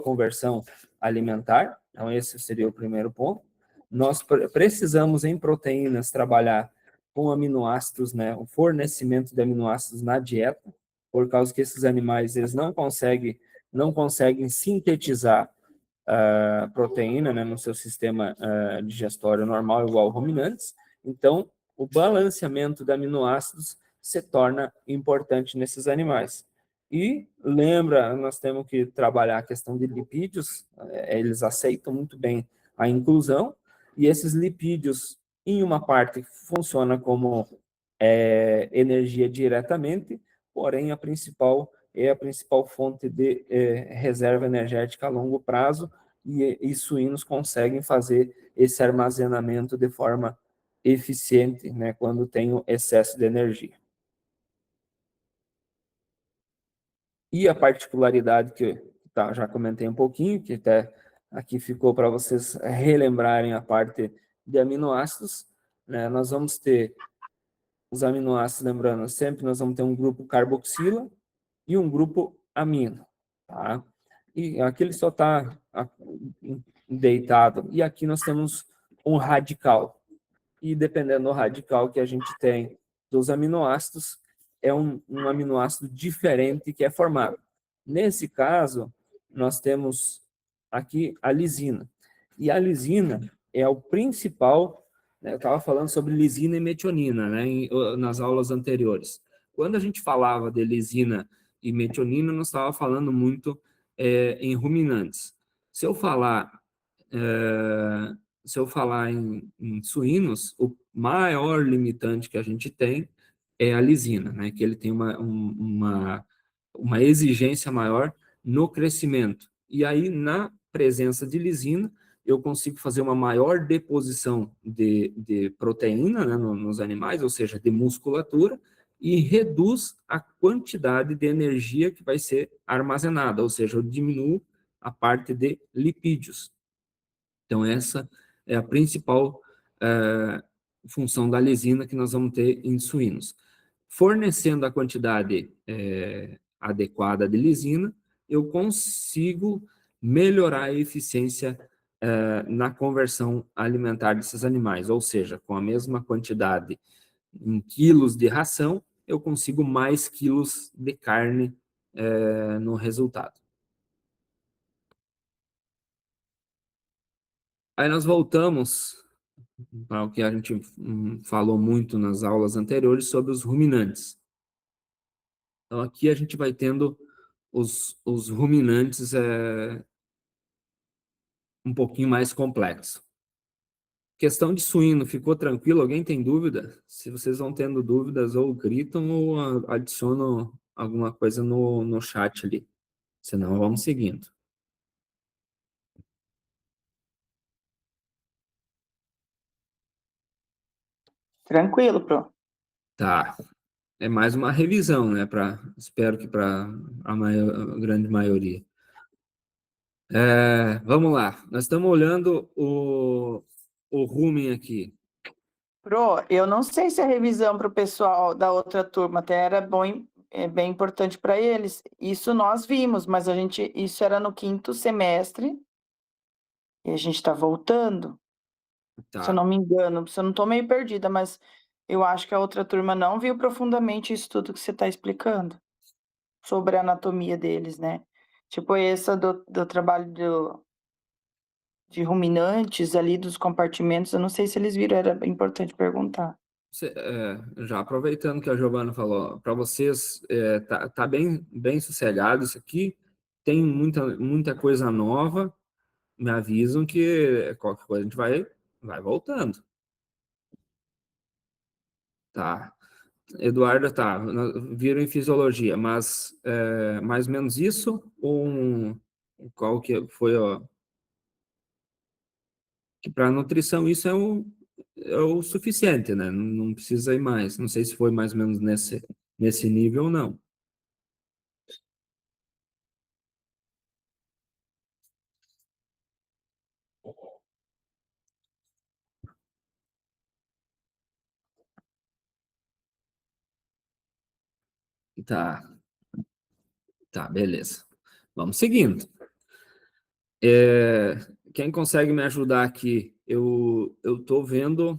conversão alimentar. Então, esse seria o primeiro ponto. Nós precisamos, em proteínas, trabalhar com aminoácidos, né? O fornecimento de aminoácidos na dieta, por causa que esses animais eles não conseguem sintetizar proteína, né, no seu sistema digestório normal, igual ruminantes. Então, o balanceamento de aminoácidos se torna importante nesses animais. E lembra, nós temos que trabalhar a questão de lipídios, eles aceitam muito bem a inclusão, e esses lipídios, em uma parte, funciona como energia diretamente, porém a principal fonte de reserva energética a longo prazo, e suínos conseguem fazer esse armazenamento de forma eficiente, né, quando tem o excesso de energia. E a particularidade que já comentei um pouquinho, que até aqui ficou para vocês relembrarem a parte de aminoácidos, né, nós vamos ter os aminoácidos, lembrando, sempre nós vamos ter um grupo carboxila e um grupo amino, tá? E aqui ele só está deitado. E aqui nós temos um radical. E dependendo do radical que a gente tem dos aminoácidos, é um aminoácido diferente que é formado. Nesse caso, nós temos aqui a lisina. E a lisina é o principal, né, eu estava falando sobre lisina e metionina, né, nas aulas anteriores. Quando a gente falava de lisina e metionina, nós estava falando muito em ruminantes. Se eu falar em suínos, o maior limitante que a gente tem é a lisina, né? Que ele tem uma exigência maior no crescimento. E aí, na presença de lisina, eu consigo fazer uma maior deposição de proteína, né, nos animais, ou seja, de musculatura, e reduz a quantidade de energia que vai ser armazenada, ou seja, eu diminuo a parte de lipídios. Então, essa é a principal função da lisina que nós vamos ter em suínos. Fornecendo a quantidade adequada de lisina, eu consigo melhorar a eficiência na conversão alimentar desses animais, ou seja, com a mesma quantidade em quilos de ração, eu consigo mais quilos de carne no resultado. Aí nós voltamos para o que a gente falou muito nas aulas anteriores sobre os ruminantes. Então, aqui a gente vai tendo os ruminantes um pouquinho mais complexo. Questão de suíno, ficou tranquilo? Alguém tem dúvida? Se vocês vão tendo dúvidas, ou gritam ou adicionam alguma coisa no chat ali. Senão, vamos seguindo. Tranquilo, Pro. Tá. É mais uma revisão, né? Espero que para a grande maioria. Vamos lá. Nós estamos olhando o rumen aqui. Pro, eu não sei se a revisão para o pessoal da outra turma até era bem importante para eles. Isso nós vimos, mas isso era no 5º semestre e a gente está voltando. Tá. Se eu não me engano, se eu não estou meio perdida, mas eu acho que a outra turma não viu profundamente isso tudo que você está explicando sobre a anatomia deles, né? Tipo, essa do trabalho de ruminantes ali, dos compartimentos, eu não sei se eles viram, era importante perguntar. Já aproveitando que a Giovana falou, para vocês tá bem sossegado isso aqui, tem muita coisa nova, me avisam que qualquer coisa a gente vai voltando. Tá. Eduardo, tá, viram em fisiologia, mas mais ou menos isso, ou qual que foi, ó, que para nutrição isso é o suficiente, né? Não precisa ir mais. Não sei se foi mais ou menos nesse nível ou não. Tá, beleza. Vamos seguindo. Quem consegue me ajudar aqui? Eu estou vendo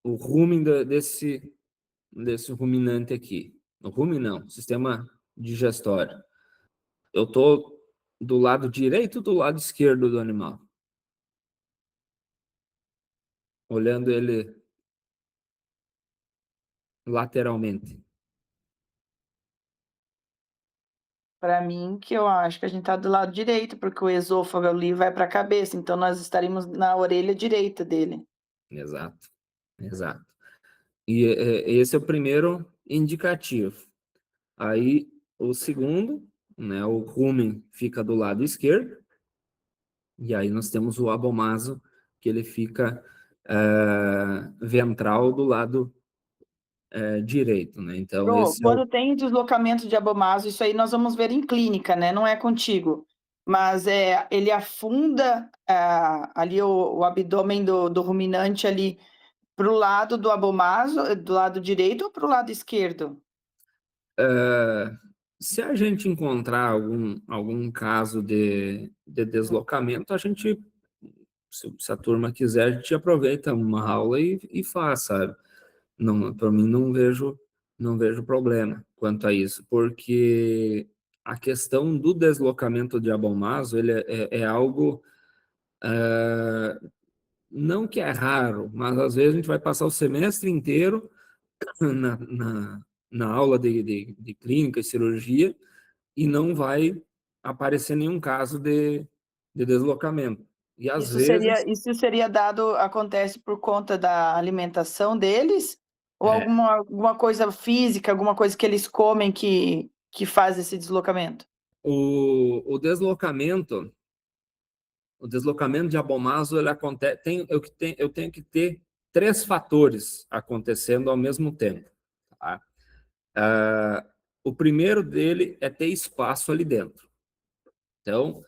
o rumen desse ruminante aqui. O rumen não, sistema digestório. Eu estou do lado direito ou do lado esquerdo do animal? Olhando ele lateralmente. Para mim, que eu acho que a gente está do lado direito, porque o esôfago ali vai para a cabeça, então nós estaríamos na orelha direita dele. Exato, exato. E esse é o primeiro indicativo. Aí o segundo, né, o rumen fica do lado esquerdo, e aí nós temos o abomaso, que ele fica ventral do lado direito, né? Então esse é o. Quando tem deslocamento de abomaso, isso aí nós vamos ver em clínica, né? Não é contigo. Mas ele afunda ali o abdômen do ruminante ali para o lado do abomaso, do lado direito ou para o lado esquerdo? Se a gente encontrar algum caso de deslocamento, a gente, se a turma quiser, a gente aproveita uma aula e faz, sabe? Não, para mim não vejo problema quanto a isso, porque a questão do deslocamento de abomaso, ele é algo não que é raro, mas às vezes a gente vai passar o semestre inteiro na, na, na aula de clínica e cirurgia e não vai aparecer nenhum caso de deslocamento. E às vezes Isso seria dado, acontece por conta da alimentação deles? Ou é, alguma coisa física, alguma coisa que eles comem que faz esse deslocamento? o deslocamento de abomaso, ele acontece, eu tenho que ter três fatores acontecendo ao mesmo tempo. Tá? O primeiro dele é ter espaço ali dentro. Então,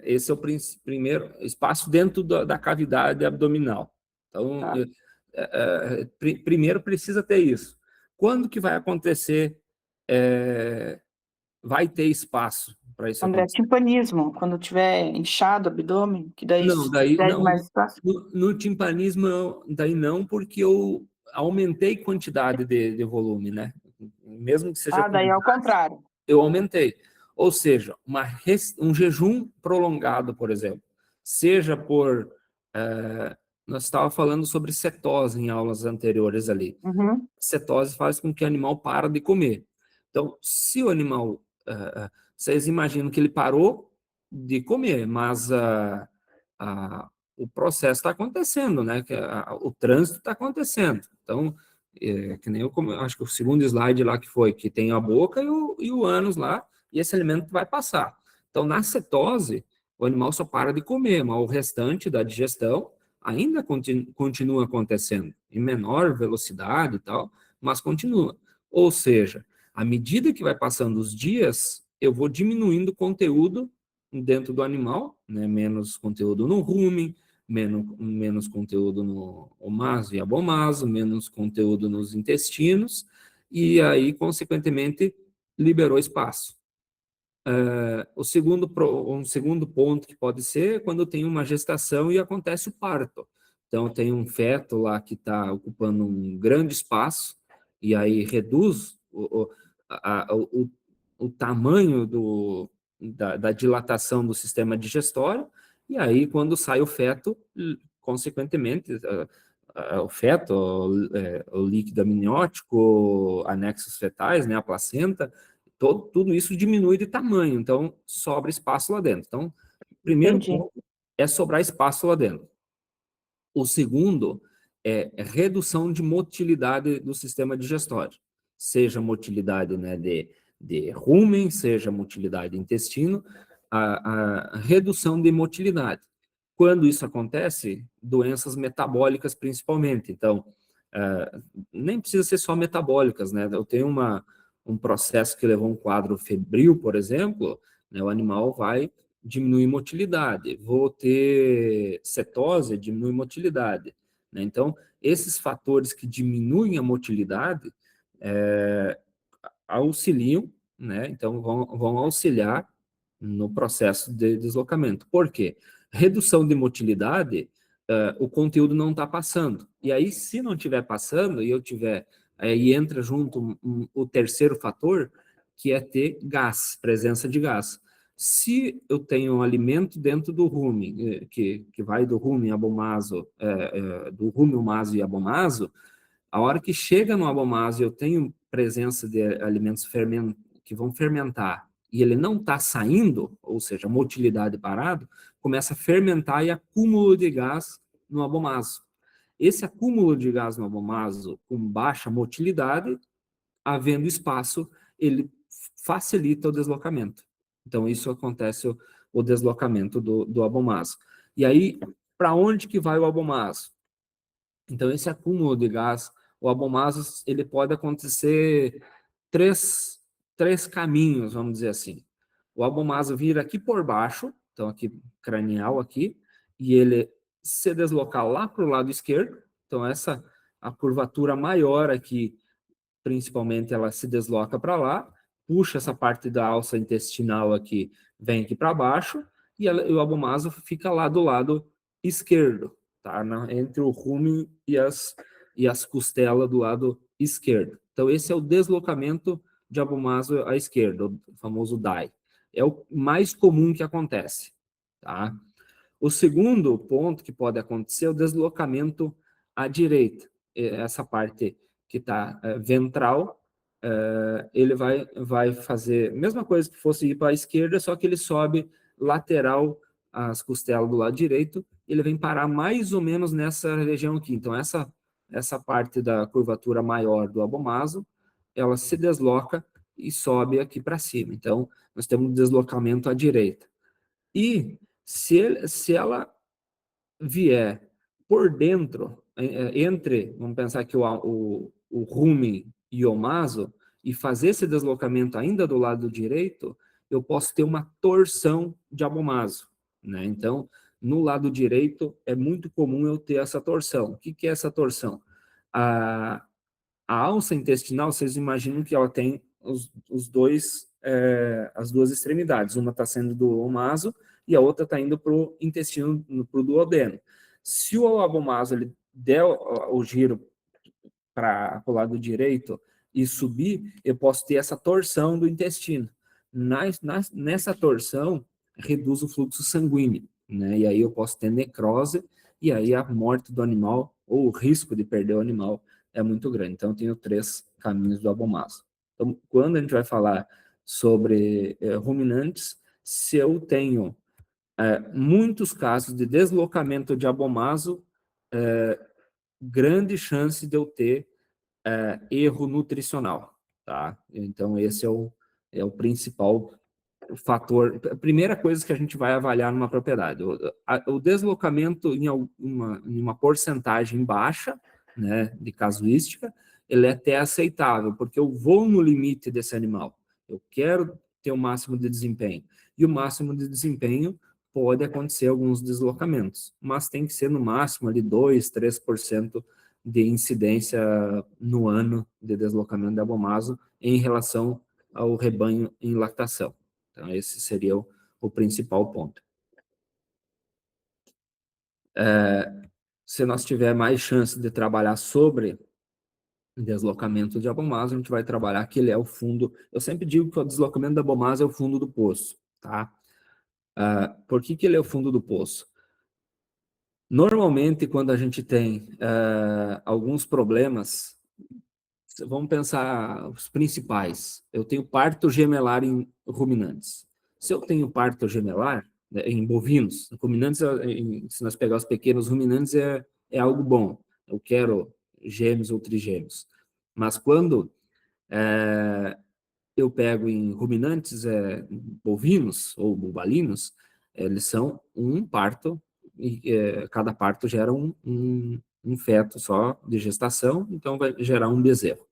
esse é o primeiro espaço dentro da cavidade abdominal. Então, Tá. primeiro precisa ter isso. Quando que vai acontecer? Vai ter espaço para isso André, acontecer? timpanismo, quando tiver inchado o abdômen, que daí Não, daí pede não. mais espaço. No timpanismo, daí não, porque eu aumentei quantidade de volume, né? Mesmo que seja Ah, com daí é o contrário. eu aumentei. Ou seja, um jejum prolongado, por exemplo, seja por. Nós estávamos falando sobre cetose em aulas anteriores ali. Uhum. Cetose faz com que o animal para de comer. Então, se o animal. Vocês imaginam que ele parou de comer, mas o processo está acontecendo, né? O trânsito está acontecendo. Então, que nem eu acho que o segundo slide lá que foi, que tem a boca e o ânus lá, e esse alimento vai passar. Então, na cetose, o animal só para de comer, mas o restante da digestão ainda continua acontecendo, em menor velocidade e tal, mas continua. Ou seja, à medida que vai passando os dias, eu vou diminuindo o conteúdo dentro do animal, né? Menos conteúdo no rumen, menos conteúdo no omaso e abomaso, menos conteúdo nos intestinos, e aí, consequentemente, liberou espaço. Um segundo ponto que pode ser é quando tem uma gestação e acontece o parto. Então, tem um feto lá que está ocupando um grande espaço, e aí reduz o tamanho da dilatação do sistema digestório, e aí, quando sai o feto, consequentemente, o feto, o líquido amniótico, anexos fetais, né, a placenta, tudo isso diminui de tamanho, então sobra espaço lá dentro. Então, primeiro Entendi. ponto é sobrar espaço lá dentro. O segundo é redução de motilidade do sistema digestório, seja motilidade, né, de rumen, seja motilidade de intestino, a redução de motilidade. Quando isso acontece, doenças metabólicas principalmente. Então, nem precisa ser só metabólicas, né? Eu tenho um processo que levou um quadro febril, por exemplo, né? O animal vai diminuir motilidade. Vou ter cetose, diminui motilidade, né? Então, esses fatores que diminuem a motilidade auxiliam, né? Então, vão auxiliar no processo de deslocamento. Por quê? Redução de motilidade, o conteúdo não está passando. E aí, se não estiver passando, e entra junto o terceiro fator, que é ter gás, presença de gás. Se eu tenho um alimento dentro do rumen, que vai do rumen abomaso, do rumen omaso e abomaso, a hora que chega no abomaso eu tenho presença de alimentos que vão fermentar e ele não está saindo, ou seja, motilidade parado, começa a fermentar e acúmulo de gás no abomaso. Esse acúmulo de gás no abomaso com baixa motilidade, havendo espaço, ele facilita o deslocamento. Então, isso acontece o deslocamento do abomaso. E aí, para onde que vai o abomaso? Então, esse acúmulo de gás, o abomaso, ele pode acontecer três caminhos, vamos dizer assim. O abomaso vira aqui por baixo, então aqui cranial aqui, e ele se deslocar lá para o lado esquerdo, então a curvatura maior aqui, principalmente, ela se desloca para lá, puxa essa parte da alça intestinal aqui, vem aqui para baixo, e o abomaso fica lá do lado esquerdo, tá? Entre o rumen e as costelas do lado esquerdo. Então, esse é o deslocamento de abomaso à esquerda, o famoso DAI. É o mais comum que acontece, tá? O segundo ponto que pode acontecer é o deslocamento à direita. Essa parte que está ventral, ele vai fazer a mesma coisa que fosse ir para a esquerda, só que ele sobe lateral às costelas do lado direito, ele vem parar mais ou menos nessa região aqui. Então, essa parte da curvatura maior do abomaso, ela se desloca e sobe aqui para cima. Então, nós temos um deslocamento à direita. E se ela vier por dentro, vamos pensar que o rumen e o omaso, e fazer esse deslocamento ainda do lado direito, eu posso ter uma torção de abomaso, né? Então, no lado direito, é muito comum eu ter essa torção. O que é essa torção? A alça intestinal, vocês imaginam que ela tem as duas extremidades. Uma está sendo do omaso e a outra está indo para o intestino, para o duodeno. Se o abomaso ele der o giro para o lado direito e subir, eu posso ter essa torção do intestino. Nessa torção, reduz o fluxo sanguíneo, né? E aí eu posso ter necrose, e aí a morte do animal, ou o risco de perder o animal, é muito grande. Então, eu tenho 3 caminhos do abomaso. Então, quando a gente vai falar sobre ruminantes, se eu tenho muitos casos de deslocamento de abomaso, grande chance de eu ter erro nutricional, tá? Então, esse é o principal fator, a primeira coisa que a gente vai avaliar numa propriedade. O deslocamento em uma porcentagem baixa, né, de casuística, ele é até aceitável, porque eu vou no limite desse animal. Eu quero ter o máximo de desempenho. E o máximo de desempenho pode acontecer alguns deslocamentos, mas tem que ser no máximo ali 2, 3% de incidência no ano de deslocamento de abomaso em relação ao rebanho em lactação. Então, esse seria o principal ponto. Se nós tiver mais chance de trabalhar sobre deslocamento de abomaso, a gente vai trabalhar que ele é o fundo. Eu sempre digo que o deslocamento da abomaso é o fundo do poço, tá? Por que ele é o fundo do poço? Normalmente, quando a gente tem alguns problemas, vamos pensar os principais. Eu tenho parto gemelar em ruminantes. Se eu tenho parto gemelar, né, em bovinos, ruminantes, se nós pegar os pequenos ruminantes, é algo bom. Eu quero gêmeos ou trigêmeos. Mas quando eu pego em ruminantes bovinos ou bubalinos, eles são um parto, e cada parto gera um feto só de gestação, então vai gerar um bezerro.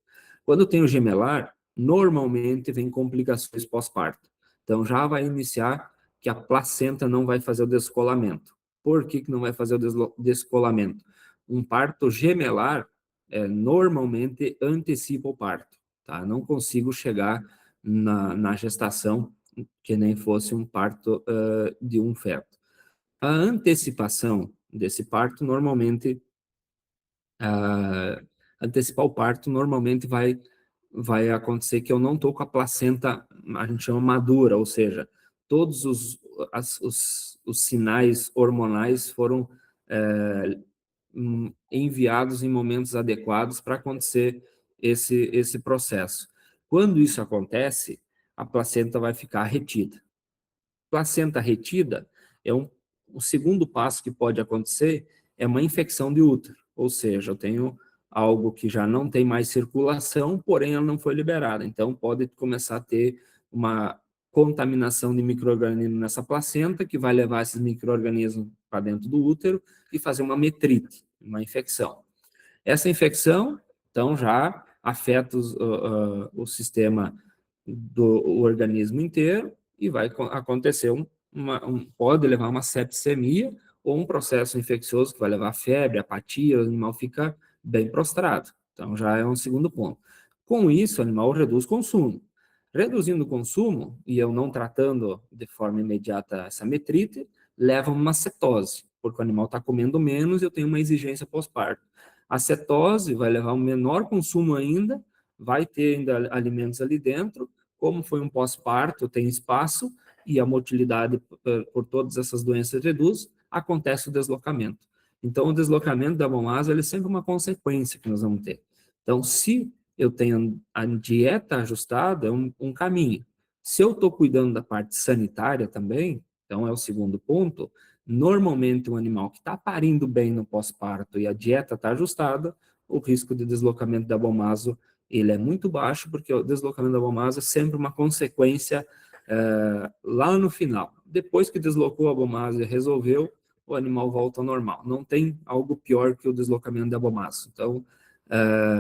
Quando eu tenho gemelar, normalmente vem complicações pós-parto. Então já vai iniciar que a placenta não vai fazer o descolamento. Por que não vai fazer o descolamento? Um parto gemelar normalmente antecipa o parto. Tá? Não consigo chegar na gestação que nem fosse um parto de um feto. A antecipação desse parto, normalmente, antecipar o parto, normalmente vai acontecer que eu não estou com a placenta, a gente chama madura, ou seja, todos os sinais hormonais foram enviados em momentos adequados para acontecer esse processo. Quando isso acontece, a placenta vai ficar retida. Placenta retida é o segundo passo que pode acontecer é uma infecção de útero, ou seja, eu tenho algo que já não tem mais circulação, porém ela não foi liberada. Então pode começar a ter uma contaminação de micro-organismos nessa placenta, que vai levar esses micro-organismos para dentro do útero e fazer uma metrite, uma infecção. Essa infecção, então, já afeta o sistema do organismo inteiro e vai acontecer pode levar a uma septicemia ou um processo infeccioso que vai levar a febre, apatia, o animal fica bem prostrado. Então, já é um segundo ponto. Com isso, o animal reduz o consumo. Reduzindo o consumo, e eu não tratando de forma imediata essa metrite, leva a uma cetose, porque o animal está comendo menos e eu tenho uma exigência pós-parto. A cetose vai levar a um menor consumo ainda, vai ter ainda alimentos ali dentro, como foi um pós-parto, tem espaço e a motilidade por todas essas doenças reduz, acontece o deslocamento. Então, o deslocamento da bomasa ele é sempre uma consequência que nós vamos ter. Então, se eu tenho a dieta ajustada, é um caminho. Se eu estou cuidando da parte sanitária também, então é o segundo ponto, normalmente um animal que está parindo bem no pós-parto e a dieta está ajustada, o risco de deslocamento da abomaso ele é muito baixo, porque o deslocamento da abomaso é sempre uma consequência lá no final. Depois que deslocou a abomaso e resolveu, o animal volta ao normal. Não tem algo pior que o deslocamento da abomaso. Então,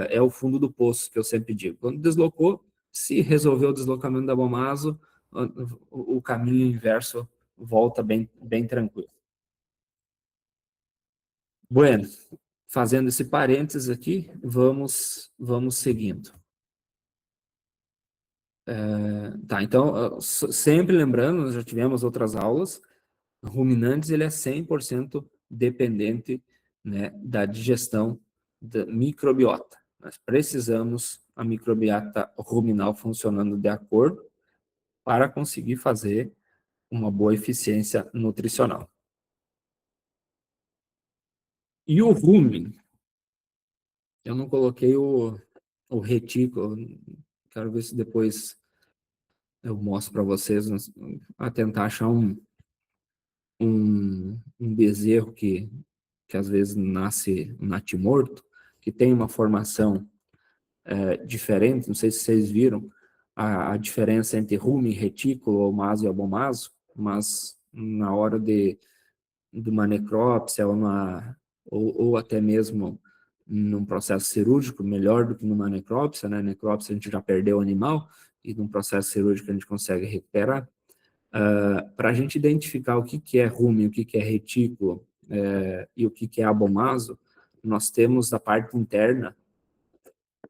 é o fundo do poço que eu sempre digo. Quando deslocou, se resolveu o deslocamento da abomaso, o caminho inverso volta bem tranquilo. Bueno, fazendo esse parênteses aqui, vamos seguindo. Tá, então, sempre lembrando, nós já tivemos outras aulas, ruminantes ele é 100% dependente, né, da digestão da microbiota. Nós precisamos a microbiota ruminal funcionando de acordo para conseguir fazer uma boa eficiência nutricional. E o rumen, eu não coloquei o retículo, quero ver se depois eu mostro para vocês, a tentar achar um bezerro que às vezes nasce natimorto, que tem uma formação diferente, não sei se vocês viram a diferença entre rumen, retículo, ou maso e abomaso, mas na hora de uma necrópsia ou até mesmo num processo cirúrgico, melhor do que numa necrópsia, né? Necrópsia a gente já perdeu o animal e num processo cirúrgico a gente consegue recuperar. Para a gente identificar o que é rumen, o que é retículo e o que é abomaso, nós temos da parte interna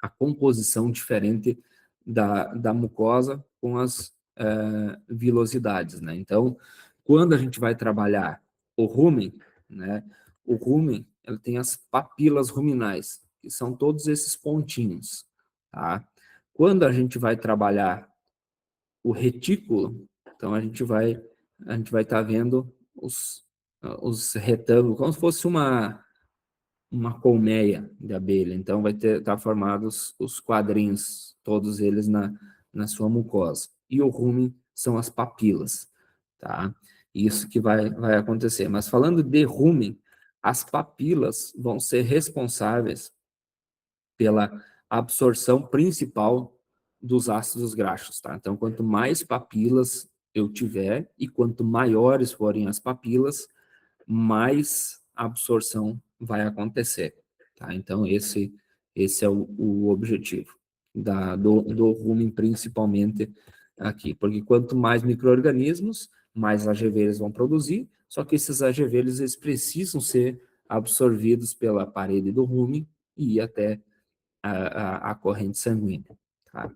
a composição diferente da mucosa com as vilosidades, né? Então, quando a gente vai trabalhar o rumen, né? O rumen, ele tem as papilas ruminais, que são todos esses pontinhos, tá? Quando a gente vai trabalhar o retículo, então a gente vai estar vendo os retângulos, como se fosse uma colmeia de abelha. Então, vai estar formados os quadrinhos, todos eles na sua mucosa. E o rumen são as papilas, tá? Isso que vai acontecer. Mas falando de rumen, as papilas vão ser responsáveis pela absorção principal dos ácidos graxos, tá? Então, quanto mais papilas eu tiver e quanto maiores forem as papilas, mais absorção vai acontecer, tá? Então, esse é o objetivo do rumen, principalmente aqui, porque quanto mais micro-organismos, mais AGV eles vão produzir, só que esses AGV eles precisam ser absorvidos pela parede do rumen e ir até a corrente sanguínea, tá?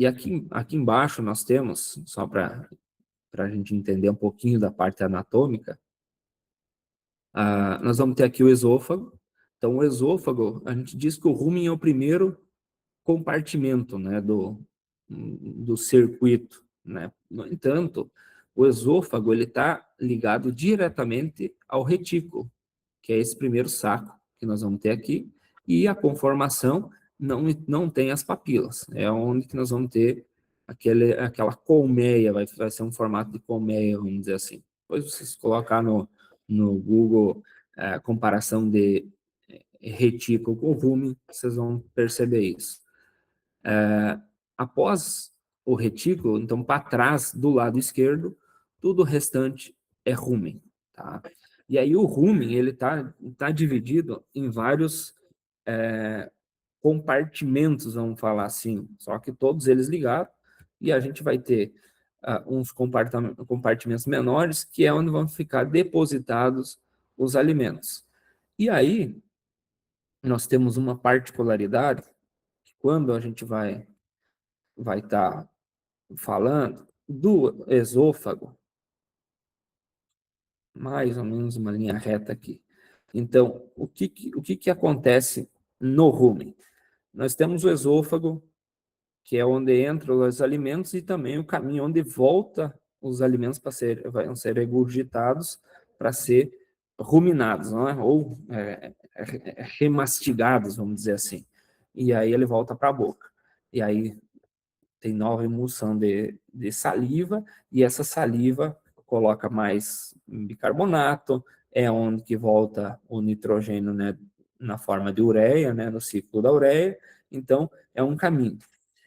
E aqui embaixo nós temos, só para a gente entender um pouquinho da parte anatômica, nós vamos ter aqui o esôfago. Então, o esôfago, a gente diz que o rumen é o primeiro compartimento, né, do circuito, né? No entanto, o esôfago ele está ligado diretamente ao retículo, que é esse primeiro saco que nós vamos ter aqui, e a conformação não tem as papilas, é onde que nós vamos ter aquela colmeia, vai ser um formato de colmeia, vamos dizer assim. Depois vocês colocar no Google comparação de retículo com rumen, vocês vão perceber isso. Após o retículo, então para trás do lado esquerdo, tudo o restante é rumen, tá? E aí o rumen ele tá dividido em vários compartimentos, vamos falar assim, só que todos eles ligados, e a gente vai ter uns compartimentos menores, que é onde vão ficar depositados os alimentos. E aí nós temos uma particularidade, que quando a gente vai estar falando do esôfago, mais ou menos uma linha reta aqui. Então, o que acontece no rumen? Nós temos o esôfago, que é onde entram os alimentos, e também o caminho onde volta os alimentos vão ser regurgitados para ser ruminados, não é? Ou remastigados, vamos dizer assim. E aí ele volta para a boca. E aí tem nova emulsão de saliva, e essa saliva coloca mais bicarbonato, é onde que volta o nitrogênio, né, na forma de ureia, né, no ciclo da ureia. Então, é um caminho.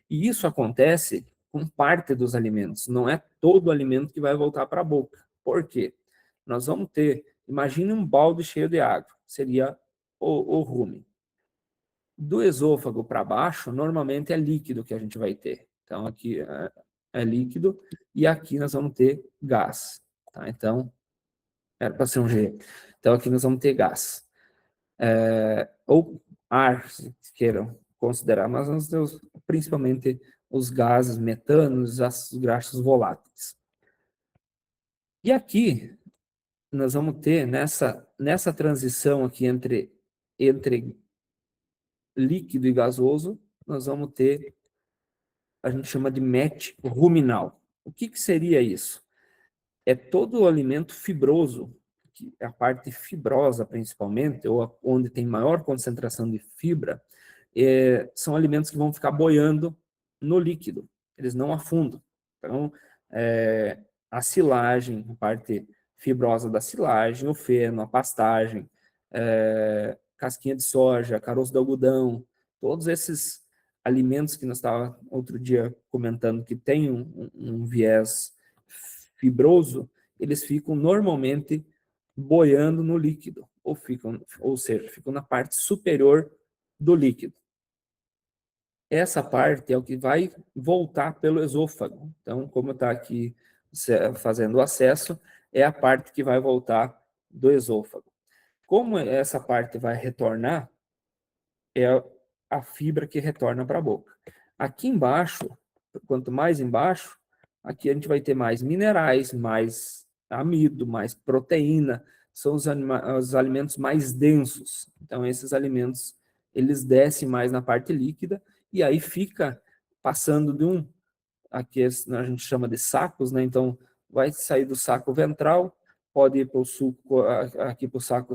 E isso acontece com parte dos alimentos, não é todo alimento que vai voltar para a boca. Por quê? Nós vamos ter, imagine um balde cheio de água, seria o rumen. Do esôfago para baixo, normalmente é líquido que a gente vai ter. Então, aqui é líquido, e aqui nós vamos ter gás. Tá? Então, era para ser um G. Então, aqui nós vamos ter gás. Ou ar, se queiram considerar, mas nós temos principalmente os gases metanos, os graxos voláteis. E aqui, nós vamos ter, nessa transição aqui entre líquido e gasoso, nós vamos ter, a gente chama de MET ruminal. O que seria isso? É todo o alimento fibroso, que é a parte fibrosa principalmente, ou onde tem maior concentração de fibra, são alimentos que vão ficar boiando no líquido, eles não afundam. Então, a silagem, a parte fibrosa da silagem, o feno, a pastagem, casquinha de soja, caroço de algodão, todos esses alimentos que nós estávamos outro dia comentando que tem um viés fibroso, eles ficam normalmente boiando no líquido, ou seja, ficam na parte superior do líquido. Essa parte é o que vai voltar pelo esôfago. Então, como está aqui fazendo o acesso, é a parte que vai voltar do esôfago. Como essa parte vai retornar, é a fibra que retorna para a boca. Aqui embaixo, quanto mais embaixo, aqui a gente vai ter mais minerais, mais amido, mais proteína, são os alimentos mais densos. Então, esses alimentos, eles descem mais na parte líquida, e aí fica passando de aqui a gente chama de sacos, né? Então, vai sair do saco ventral, pode ir para o suco, aqui para o saco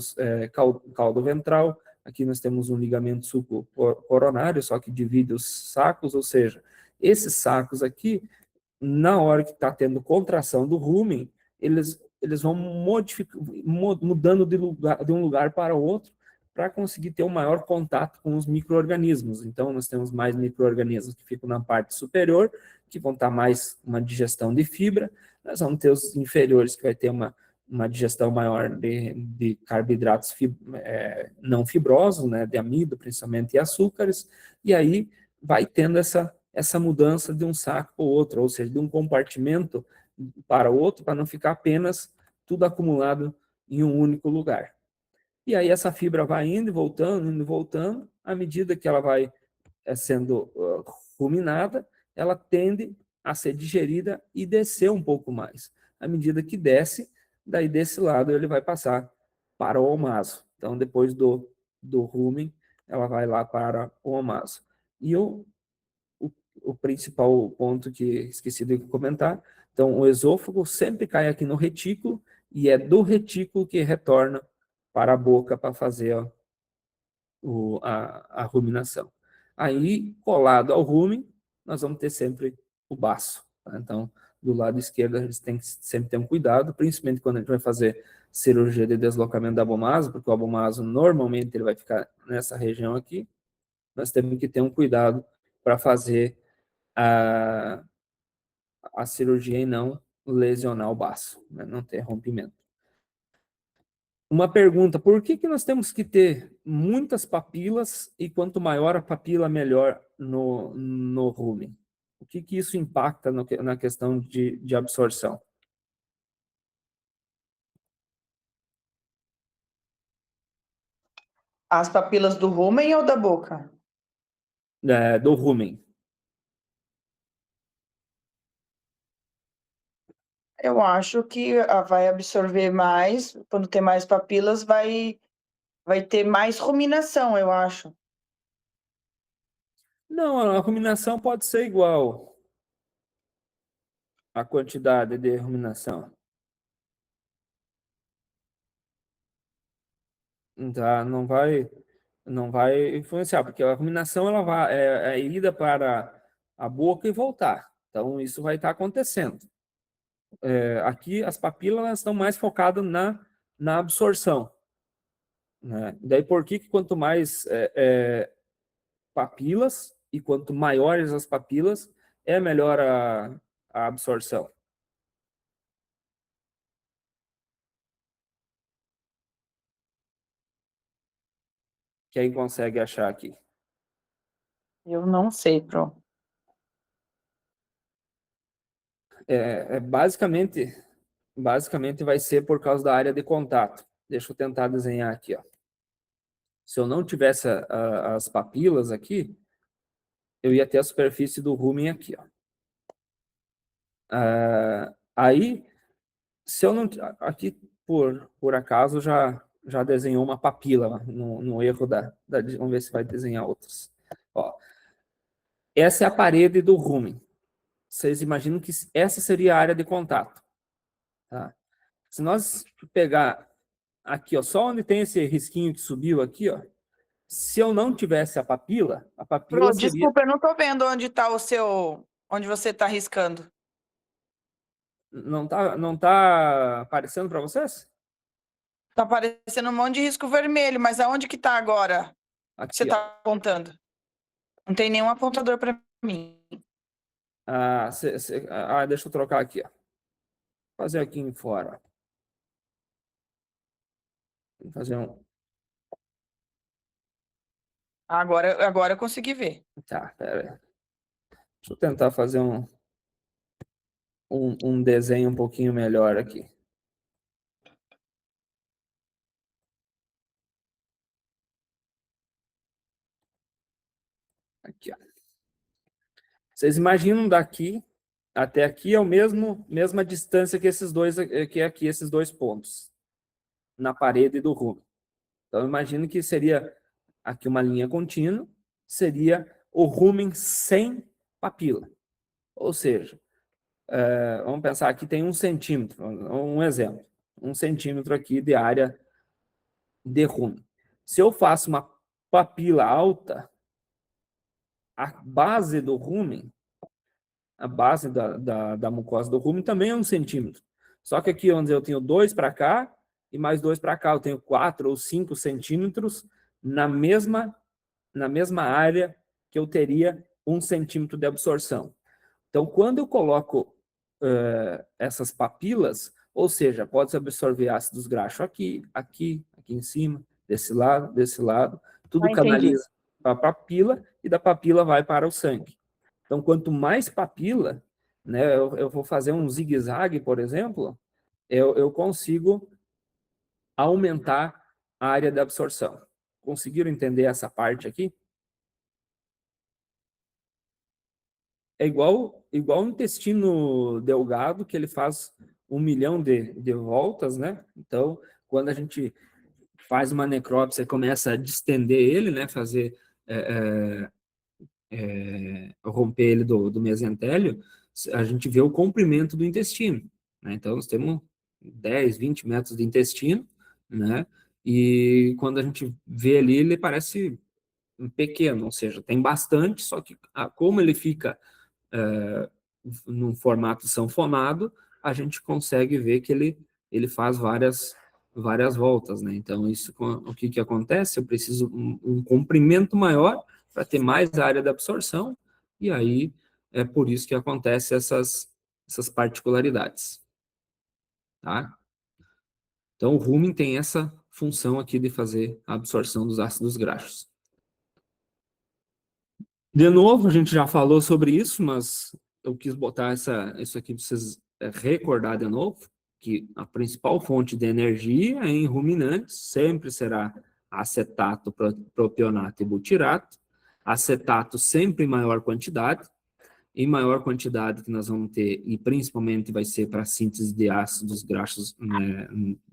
caldo ventral. Aqui nós temos um ligamento suco coronário, só que divide os sacos, ou seja, esses sacos aqui, na hora que está tendo contração do rumen, eles vão mudando de um lugar para o outro, para conseguir ter um maior contato com os micro-organismos. Então, nós temos mais micro-organismos que ficam na parte superior, que vão estar mais uma digestão de fibra. Nós vamos ter os inferiores, que vai ter uma digestão maior de carboidratos não fibrosos, né, de amido, principalmente, e açúcares, e aí vai tendo essa mudança de um saco para o outro, ou seja, de um compartimento para o outro, para não ficar apenas tudo acumulado em um único lugar. E aí essa fibra vai indo e voltando, à medida que ela vai sendo ruminada, ela tende a ser digerida e descer um pouco mais. À medida que desce, daí desse lado ele vai passar para o omaso. Então, depois do rumen, ela vai lá para o omaso. E o principal ponto que esqueci de comentar, então o esôfago sempre cai aqui no retículo e é do retículo que retorna para a boca para fazer a ruminação. Aí, colado ao rumen, nós vamos ter sempre o baço. Tá? Então, do lado esquerdo, a gente tem que sempre ter um cuidado, principalmente quando a gente vai fazer cirurgia de deslocamento da abomaso, porque o abomaso normalmente ele vai ficar nessa região aqui. Nós temos que ter um cuidado para fazer a cirurgia e não lesionar o baço, né? Não ter rompimento. Uma pergunta, por que nós temos que ter muitas papilas e quanto maior a papila, melhor no rumen? O que isso impacta na questão de absorção? As papilas do rumen ou da boca? Do rumen. Eu acho que vai absorver mais, quando tem mais papilas, vai ter mais ruminação, eu acho. Não, a ruminação pode ser igual à quantidade de ruminação. Tá? Não vai influenciar, porque a ruminação ela é ida para a boca e voltar. Então, isso vai estar acontecendo. Aqui, as papilas elas estão mais focadas na absorção. Né? Daí, por que quanto mais papilas e quanto maiores as papilas, é melhor a absorção? Quem consegue achar aqui? Eu não sei, Pro. Basicamente vai ser por causa da área de contato. Deixa eu tentar desenhar aqui. Ó. Se eu não tivesse as papilas aqui, eu ia ter a superfície do rumen aqui. Ó. Aí, se eu não. Aqui, por acaso, já desenhou uma papila no erro vamos ver se vai desenhar outras. Ó, essa é a parede do rumen. Vocês imaginam que essa seria a área de contato. Tá? Se nós pegar aqui, ó, só onde tem esse risquinho que subiu aqui, ó, se eu não tivesse a papila Pro, seria. desculpa, eu não tô vendo onde tá onde você tá riscando. Não tá aparecendo para vocês? Tá aparecendo um monte de risco vermelho, mas aonde que tá agora que você Aqui, ó. tá apontando? Não tem nenhum apontador para mim. Deixa eu trocar aqui, ó. Fazer aqui em fora. Vou fazer um. Agora eu consegui ver. Tá, pera aí. Deixa eu tentar fazer um desenho um pouquinho melhor aqui. Aqui, ó. Vocês imaginam daqui até aqui é o mesma distância que esses dois pontos na parede do rumo. Então imagino que seria aqui uma linha contínua, seria o rumen sem papila. Ou seja, vamos pensar aqui tem 1 centímetro, um exemplo, 1 centímetro aqui de área de rumen. Se eu faço uma papila alta, a base do rumen, a base da mucosa do rumen também é 1 centímetro. Só que aqui onde eu tenho 2 para cá e mais 2 para cá, eu tenho 4 ou 5 centímetros na mesma área que eu teria 1 centímetro de absorção. Então, quando eu coloco essas papilas, ou seja, pode-se absorver ácidos graxos aqui em cima, desse lado, tudo Ah, entendi. canaliza para a papila e da papila vai para o sangue. Então, quanto mais papila, né, eu vou fazer um zigue-zague, por exemplo, eu consigo aumentar a área de absorção. Conseguiram entender essa parte aqui? é igual o intestino delgado, que ele faz 1 milhão de voltas, né? Então, quando a gente faz uma necrópsia e começa a distender ele, né? Fazer romper ele do mesentélio, a gente vê o comprimento do intestino, né? Então, nós temos 10, 20 metros de intestino, né? E quando a gente vê ali, ele parece pequeno, ou seja, tem bastante, só que como ele fica num formato sanfonado, a gente consegue ver que ele faz várias voltas, né? Então, isso, o que acontece? Eu preciso um comprimento maior para ter mais área de absorção, e aí é por isso que acontece essas particularidades, tá? Então, o rumen tem essa função aqui de fazer a absorção dos ácidos graxos. De novo, a gente já falou sobre isso, mas eu quis botar isso aqui para vocês recordar de novo, que a principal fonte de energia em ruminantes sempre será acetato, propionato e butirato. Acetato sempre em maior quantidade, em maior quantidade que nós vamos ter, e principalmente vai ser para a síntese de ácidos graxos, né,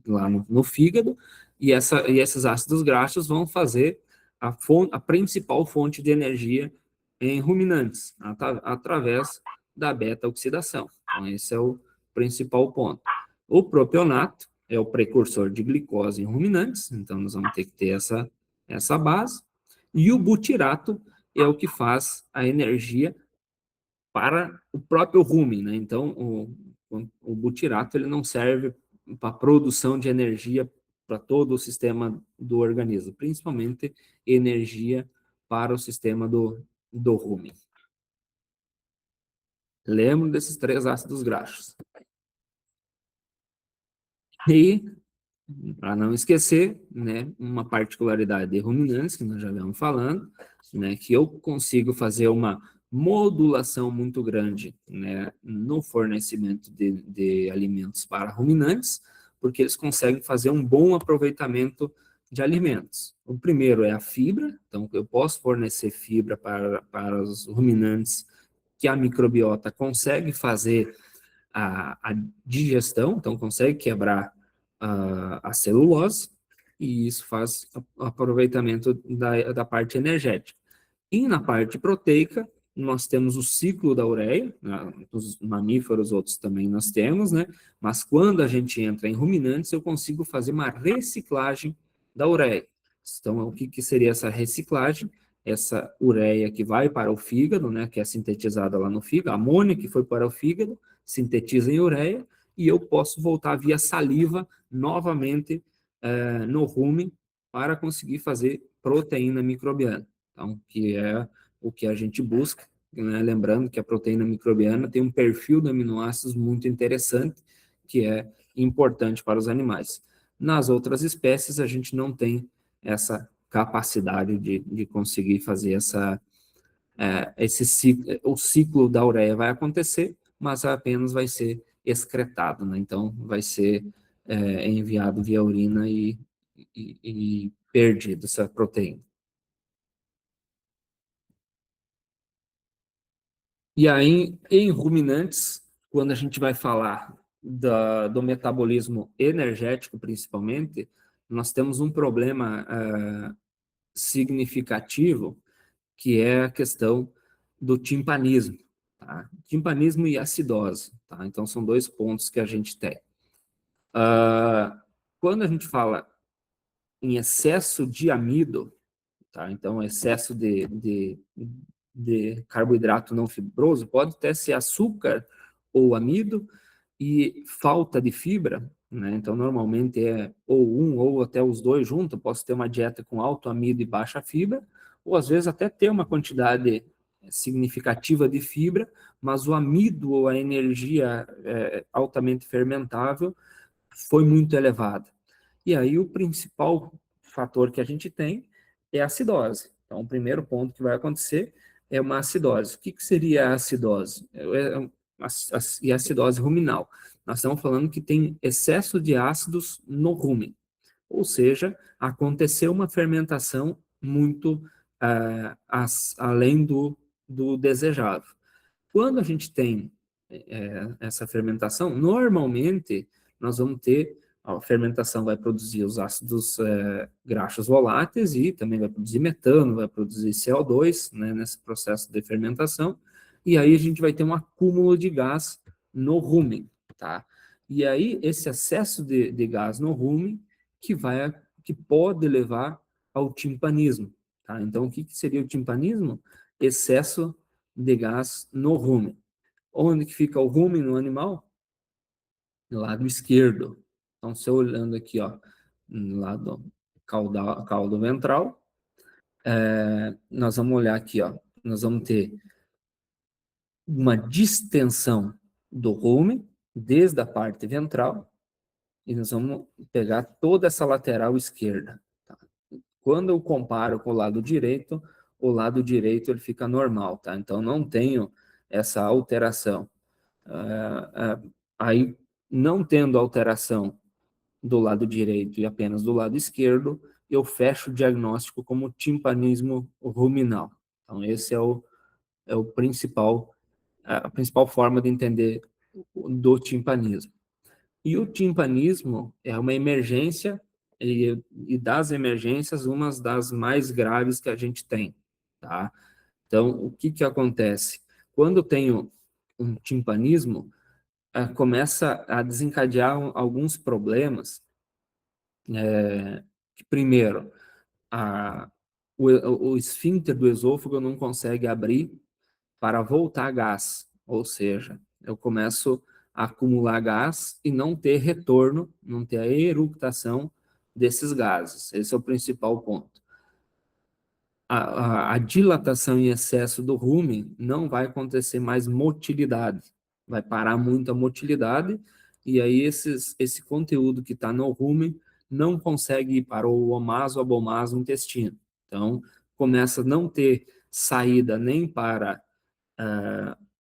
lá no fígado, e esses ácidos graxos vão fazer a principal fonte de energia em ruminantes, através da beta-oxidação. Então, esse é o principal ponto. O propionato é o precursor de glicose em ruminantes, então nós vamos ter que ter essa base, e o butirato é o que faz a energia para o próprio rumen, né? Então, o butirato ele não serve para produção de energia para todo o sistema do organismo, principalmente energia para o sistema do rumen. Lembro desses 3 ácidos graxos. E, para não esquecer, né, uma particularidade de ruminantes, que nós já vamos falando, né, que eu consigo fazer uma modulação muito grande, né, no fornecimento de alimentos para ruminantes, porque eles conseguem fazer um bom aproveitamento de alimentos. O primeiro é a fibra, então eu posso fornecer fibra para os ruminantes que a microbiota consegue fazer a digestão, então consegue quebrar a celulose, e isso faz o aproveitamento da parte energética. E na parte proteica, nós temos o ciclo da ureia, né, os mamíferos outros também nós temos, né? Mas quando a gente entra em ruminantes, eu consigo fazer uma reciclagem da ureia. Então, o que seria essa reciclagem? Essa ureia que vai para o fígado, né, que é sintetizada lá no fígado, a amônia que foi para o fígado, sintetiza em ureia, e eu posso voltar via saliva novamente no rumen para conseguir fazer proteína microbiana. Então, que é o que a gente busca, né? Lembrando que a proteína microbiana tem um perfil de aminoácidos muito interessante, que é importante para os animais. Nas outras espécies, a gente não tem essa capacidade de conseguir fazer esse ciclo. O ciclo da ureia vai acontecer, mas apenas vai ser excretado, né? Então, vai ser enviado via urina e perdido essa proteína. E aí, em ruminantes, quando a gente vai falar do metabolismo energético, principalmente, nós temos um problema significativo, que é a questão do timpanismo, tá? Timpanismo e acidose, tá? Então, são 2 pontos que a gente tem. Quando a gente fala em excesso de amido, tá? Então, excesso de carboidrato não fibroso pode até ser açúcar ou amido, e falta de fibra, né? Então, normalmente é ou um ou até os dois juntos. Posso ter uma dieta com alto amido e baixa fibra, ou às vezes até ter uma quantidade significativa de fibra, mas o amido ou a energia altamente fermentável foi muito elevada. E aí o principal fator que a gente tem é a acidose. Então, o primeiro ponto que vai acontecer é uma acidose. O que seria a acidose? E a acidose ruminal. Nós estamos falando que tem excesso de ácidos no rumen, ou seja, aconteceu uma fermentação muito além do desejável. Quando a gente tem essa fermentação, normalmente nós vamos ter, a fermentação vai produzir os ácidos graxos voláteis e também vai produzir metano, vai produzir CO2, né, nesse processo de fermentação, e aí a gente vai ter um acúmulo de gás no rumen, tá? E aí esse excesso de gás no rumen que pode levar ao timpanismo, tá? Então o que seria o timpanismo? Excesso de gás no rumen. Onde que fica o rumen no animal? Do lado esquerdo. Então, se eu olhando aqui, ó, no lado caudo ventral, nós vamos olhar aqui, ó, nós vamos ter uma distensão do rumen, desde a parte ventral, e nós vamos pegar toda essa lateral esquerda. Tá? Quando eu comparo com o lado direito ele fica normal, tá? Então, não tenho essa alteração. Aí, não tendo alteração do lado direito e apenas do lado esquerdo, eu fecho o diagnóstico como timpanismo ruminal. Então, esse é o principal, a principal forma de entender do timpanismo. E o timpanismo é uma emergência, e das emergências, uma das mais graves que a gente tem, tá? Então, o que que acontece? Quando eu tenho um timpanismo, começa a desencadear alguns problemas. Primeiro, a, o esfíncter do esôfago não consegue abrir para voltar gás, ou seja, eu começo a acumular gás e não ter retorno, não ter a eructação desses gases. Esse é o principal ponto. A dilatação em excesso do rumen não vai acontecer mais motilidade, vai parar muito a motilidade, e aí esse conteúdo que está no rumen não consegue ir para o omaso, abomaso, intestino. Então, começa a não ter saída nem para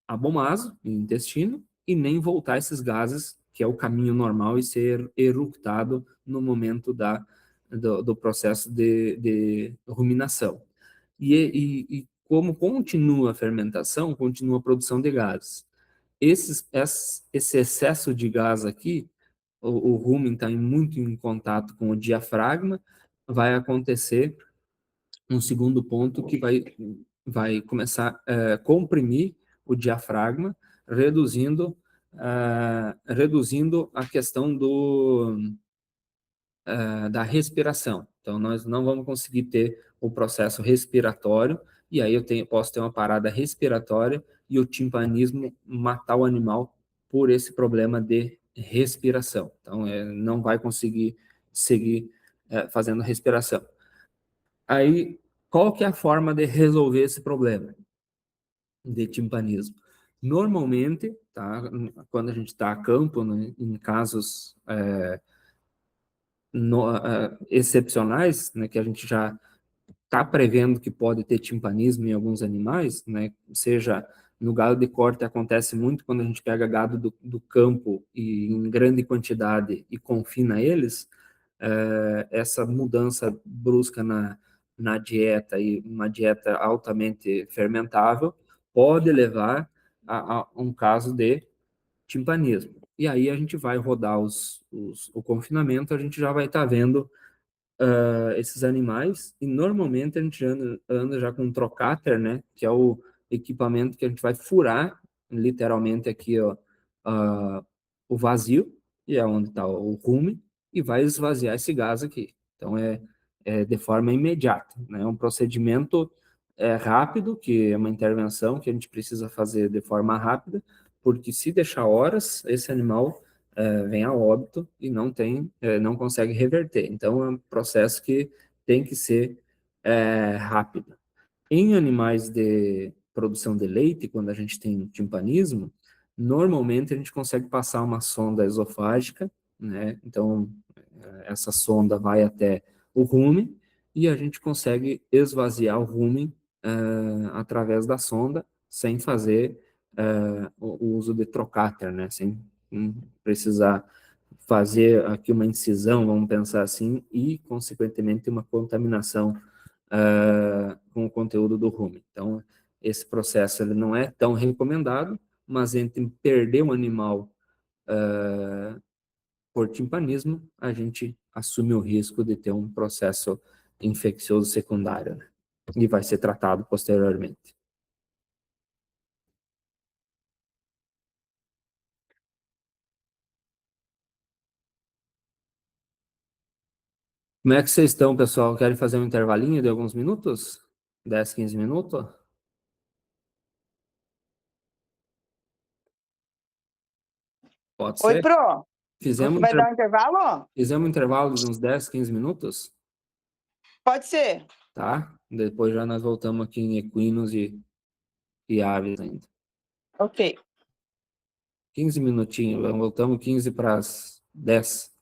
abomaso, intestino, e nem voltar esses gases, que é o caminho normal, e ser eructado no momento do processo de ruminação. E como continua a fermentação, continua a produção de gases. Esse excesso de gás aqui, o rumen está muito em contato com o diafragma, vai acontecer um segundo ponto que vai começar a comprimir o diafragma, reduzindo a questão da respiração. Então, nós não vamos conseguir ter o processo respiratório, e aí posso ter uma parada respiratória e o timpanismo matar o animal por esse problema de respiração. Então, não vai conseguir seguir fazendo respiração. Aí, qual que é a forma de resolver esse problema de timpanismo? Normalmente, tá, quando a gente está a campo, né, em casos excepcionais, né, que a gente já está prevendo que pode ter timpanismo em alguns animais, né, seja no gado de corte acontece muito quando a gente pega gado do campo e em grande quantidade e confina eles, essa mudança brusca na dieta e uma dieta altamente fermentável pode levar a um caso de timpanismo. E aí a gente vai rodar o confinamento, a gente já vai estar vendo esses animais, e normalmente a gente anda já com um trocáter, né, que é o equipamento que a gente vai furar, literalmente aqui, ó, o vazio, e é onde está o rumen, e vai esvaziar esse gás aqui. Então, é de forma imediata, né, é um procedimento rápido, que é uma intervenção que a gente precisa fazer de forma rápida, porque se deixar horas, esse animal vem a óbito e não consegue reverter. Então, é um processo que tem que ser rápido. Em animais de produção de leite, quando a gente tem timpanismo, normalmente a gente consegue passar uma sonda esofágica, né? Então, essa sonda vai até o rumen e a gente consegue esvaziar o rumen através da sonda, sem fazer o uso de trocáter, né? Sem precisar fazer aqui uma incisão, vamos pensar assim, e, consequentemente, uma contaminação com o conteúdo do rumen. Então, esse processo ele não é tão recomendado, mas entre perder um animal por timpanismo, a gente assume o risco de ter um processo infeccioso secundário, né? E vai ser tratado posteriormente. Como é que vocês estão, pessoal? Querem fazer um intervalinho de alguns minutos? 10, 15 minutos? Pode Oi, ser? Pro. Fizemos, Vai dar um intervalo? fizemos um intervalo de uns 10, 15 minutos, Pode ser. tá? Depois já nós voltamos aqui em equinos e aves ainda. Ok. 15 minutinhos, voltamos 15 para as 10.